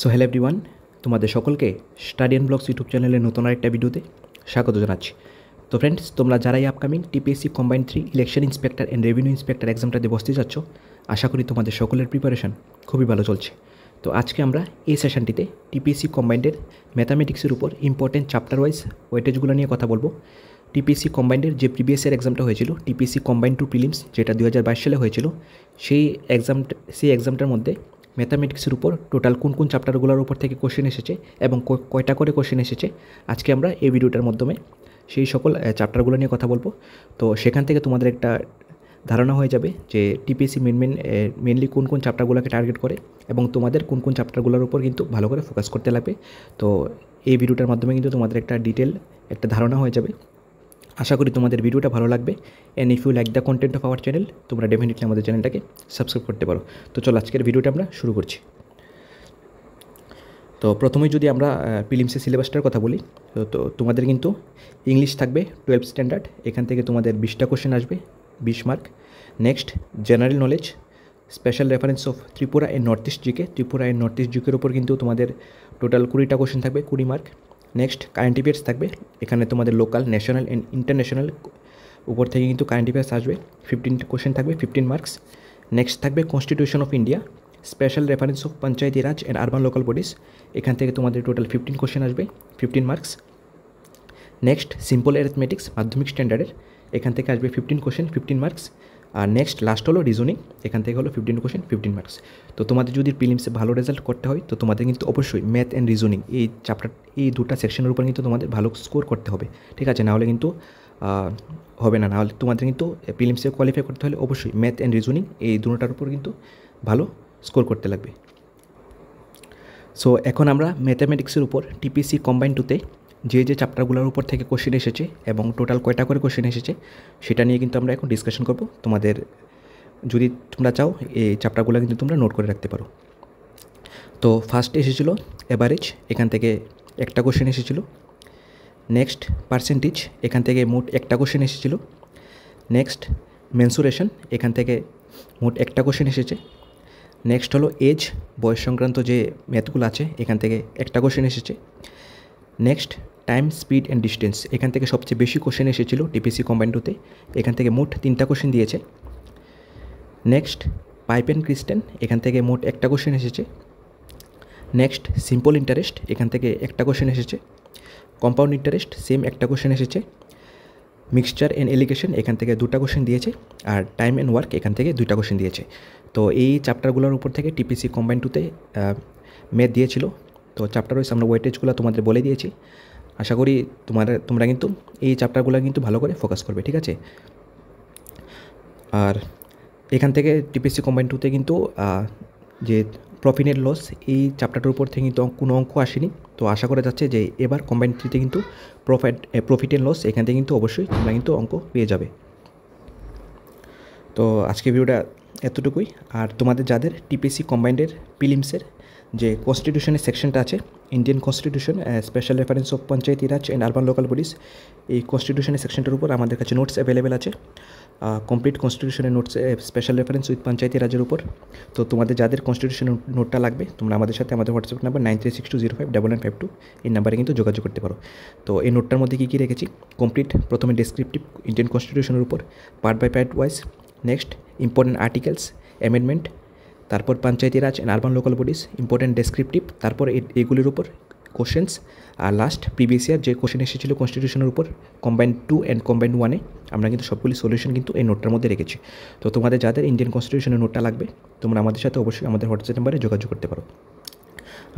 So hello everyone, তোমাদের সকলকে study and blogs YouTube চ্যানেলের নতুন আরেকটা ভিডিওতে স্বাগত জানাচ্ছি। তো ফ্রেন্ডস, তোমরা যারাই upcoming TPSC combined 3 election inspector and revenue inspector এক্সামটা দিয়ে বসতে যাচ্ছ, আশা করি তোমাদের সকলের প্রিপারেশন খুবই ভালো চলছে। তো আজকে আমরা এই সেশনটিতে টিপিএসসি কম্বাইন্ডের ম্যাথামেটিক্সের উপর ইম্পর্টেন্ট চ্যাপ্টার ওয়াইজ ওয়েটেজগুলো নিয়ে কথা বলবো। টিপিএসসি কম্বাইন্ডের যে প্রিভিয়াস ইয়ার এক্সামটা হয়েছিল, টিপিএসসি কম্বাইন্ড 2 প্রিলিমস, যেটা 2022 সালে হয়েছিল, সেই এক্সামটার মধ্যে ম্যাথামেটিক্সের উপর টোটাল কোন কোন চ্যাপ্টারগুলোর উপর থেকে কোশ্চেন এসেছে এবং কয়টা করে কোশ্চেন এসেছে, আজকে আমরা এই ভিডিওটার মাধ্যমে সেই সকল চ্যাপ্টারগুলো নিয়ে কথা বলবো। তো সেখান থেকে তোমাদের একটা ধারণা হয়ে যাবে যে টিপিএসসি মেনলি কোন কোন চ্যাপ্টারগুলোকে টার্গেট করে এবং তোমাদের কোন কোন চ্যাপ্টারগুলোর উপর কিন্তু ভালো করে ফোকাস করতে লাগবে। তো এই ভিডিওটার মাধ্যমে কিন্তু তোমাদের একটা ডিটেল একটা ধারণা হয়ে যাবে। আশা করি তোমাদের ভিডিওটা ভালো লাগবে। And if you like the content of our channel, তোমরা ডেফিনেটলি আমাদের চ্যানেলটাকে সাবস্ক্রাইব করতে পারো। তো চলো আজকের ভিডিওটা আমরা শুরু করছি। তো প্রথমেই যদি আমরা প্রিলিমসের সিলেবাসটার কথা বলি, তো তোমাদের কিন্তু ইংলিশ থাকবে 12 স্ট্যান্ডার্ড, এখান থেকে তোমাদের 20টা কোশ্চেন আসবে, 20 mark. Next general knowledge, special reference of Tripura and north east GK, Tripura and north east জিকের উপর কিন্তু তোমাদের টোটাল 20টা কোশ্চেন থাকবে, 20 মার্ক। নেক্সট কারেন্ট অ্যাফেয়ার্স থাকবে, এখানে তোমাদের লোকাল, ন্যাশনাল অ্যান্ড ইন্টারন্যাশনাল উপর থেকে কিন্তু কারেন্ট অ্যাফেয়ার্স আসবে, 15 কোশ্চেন থাকবে, 15 মার্কস। নেক্সট থাকবে constitution of India, special reference of Panchayati Raj and urban local bodies, এখান থেকে তোমাদের টোটাল 15 কোশ্চেন আসবে, 15 মার্কস। নেক্সট সিম্পল অ্যারিথমেটিক্স মাধ্যমিক স্ট্যান্ডার্ডের, এখান থেকে আসবে 15 কোশ্চেন, 15 মার্কস। আর নেক্সট লাস্ট হলো রিজনিং, এখান থেকে হলো 15 কোশ্চেন, 15 মার্কস। তো তোমাদের যদি প্রিলিমসে ভালো রেজাল্ট করতে হয়, তো তোমাদের কিন্তু অবশ্যই ম্যাথ অ্যান্ড রিজনিং এই দুটো সেকশনের উপর কিন্তু তোমাদের ভালো স্কোর করতে হবে, ঠিক আছে? নাহলে কিন্তু হবে না। নাহলে তোমাদের কিন্তু প্রিলিমসে কোয়ালিফাই করতে হলে অবশ্যই ম্যাথ অ্যান্ড রিজনিং এই দুটোটার উপর কিন্তু ভালো স্কোর করতে লাগবে। সো এখন আমরা ম্যাথামেটিক্সের উপর টিপিএসসি কম্বাইন্ড 2তে যে চ্যাপ্টারগুলোর উপর থেকে কোশ্চেন এসেছে এবং টোটাল কয়টা করে কোশ্চেন এসেছে সেটা নিয়ে কিন্তু আমরা এখন ডিসকাশন করব। তোমাদের যদি তোমরা চাও এই চ্যাপ্টারগুলো কিন্তু তোমরা নোট করে রাখতে পারো। তো ফার্স্ট এসেছিলো অ্যাভারেজ, এখান থেকে একটা কোশ্চেন এসেছিলো। নেক্সট পার্সেন্টেজ, এখান থেকে মোট একটা কোশ্চেন এসেছিলো। নেক্সট মেনসুরেশন, এখান থেকে মোট একটা কোশ্চেন এসেছে। নেক্সট হলো এজ, বয়স সংক্রান্ত যে ম্যাথগুলো আছে, এখান থেকে একটা কোশ্চেন এসেছে। Next time, speed and distance, এখান থেকে সবচেয়ে বেশি কোশ্চেন এসেছিলো টিপিএসসি কম্বাইন্ড 2তে, এখান থেকে মোট 3টা কোশ্চেন দিয়েছে। নেক্সট পাইপ অ্যান্ড ক্রিস্টেন, এখান থেকে মোট একটা কোশ্চেন এসেছে। নেক্সট সিম্পল ইন্টারেস্ট, এখান থেকে একটা কোশ্চেন এসেছে। কম্পাউন্ড ইন্টারেস্ট, সেম একটা কোশ্চেন এসেছে। মিক্সচার অ্যান্ড এলিগেশন, এখান থেকে 2টা কোশ্চেন দিয়েছে। আর টাইম অ্যান্ড ওয়ার্ক, এখান থেকে 2টা কোশ্চেন দিয়েছে। তো এই চ্যাপ্টারগুলোর উপর থেকে টিপিএসসি কম্বাইন্ড 2তে ম্যাথ দিয়েছিল। তো চ্যাপ্টার ওয়াইজ আমরা ওয়েটেজগুলো তোমাদের বলে দিয়েছি। আশা করি তোমরা কিন্তু এই চ্যাপ্টারগুলো কিন্তু ভালো করে ফোকাস করবে, ঠিক আছে? আর এখান থেকে টিপিএসসি কম্বাইন্ড 2তে কিন্তু যে প্রফিট অ্যান্ড লস, এই চ্যাপ্টারটার উপর থেকে কিন্তু কোনো অঙ্ক আসেনি। তো আশা করা যাচ্ছে যে এবার কম্বাইন্ড 3তে কিন্তু প্রফিট অ্যান্ড লস, এখান থেকে কিন্তু অবশ্যই তোমরা কিন্তু অঙ্ক পেয়ে যাবে। তো আজকে ভিডিওটা এতটুকুই। আর তোমাদের যাদের টিপিএসসি কম্বাইন্ডের প্রিলিমসের যে কনস্টিটিউশনের সেকশনটা আছে, Indian constitution, special reference of Panchayati Raj and urban local bodies, এই কনস্টিটিউশনের সেকশনটার উপর আমাদের কাছে নোটস অ্যাভেলেবেল আছে, কমপ্লিট কনস্টিটিউশনের notes, special reference with Panchayati রাজের উপর। তো তোমাদের যাদের কনস্টিটিউশনের নোটটা লাগবে, তোমরা আমাদের সাথে আমাদের হোয়াটসঅ্যাপ নাম্বার 9362059952 এই নাম্বারে কিন্তু যোগাযোগ করতে পারো। তো এই নোটটার মধ্যে কী রেখেছি, কমপ্লিট প্রথমে ডেসক্রিপটিভ ইন্ডিয়ান কনস্টিটিউশনের উপর part by part wise. Next important articles, amendment, তারপর Panchayati Raj and urban local bodies, important descriptive, তারপর এগুলির উপর কোশ্চেন্স। আর লাস্ট প্রিভিয়াস ইয়ার যে কোশ্চেন এসেছিলো কনস্টিটিউশনের উপর কম্বাইন্ড 2 অ্যান্ড কম্বাইন্ড 1-এ, আমরা কিন্তু সবগুলি সলিউশন কিন্তু এই নোটটার মধ্যে রেখেছি। তো তোমাদের যাদের ইন্ডিয়ান কনস্টিটিউশনের নোটটা লাগবে, তোমরা আমাদের সাথে অবশ্যই আমাদের হোয়াটসঅ্যাপ নাম্বারে যোগাযোগ করতে পারো।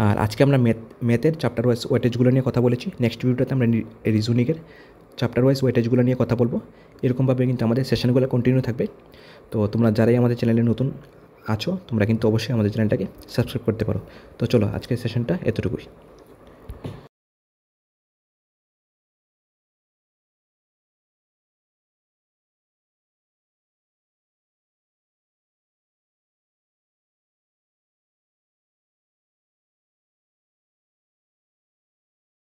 আর আজকে আমরা ম্যাথের চ্যাপ্টার ওয়াইজ ওয়েটেজগুলো নিয়ে কথা বলেছি। নেক্সট ভিডিওটাতে আমরা রিজনিংয়ের চ্যাপ্টার ওয়াইজ ওয়েটেজগুলো নিয়ে কথা বলবো। এরকমভাবে কিন্তু আমাদের সেশনগুলো কন্টিনিউ থাকবে। তো তোমরা যারাই আমাদের চ্যানেলে নতুন আছো, তোমরা কিন্তু অবশ্যই আমাদের চ্যানেলটাকে সাবস্ক্রাইব করতে পারো। তো চলো আজকের সেশনটা এতটুকুই।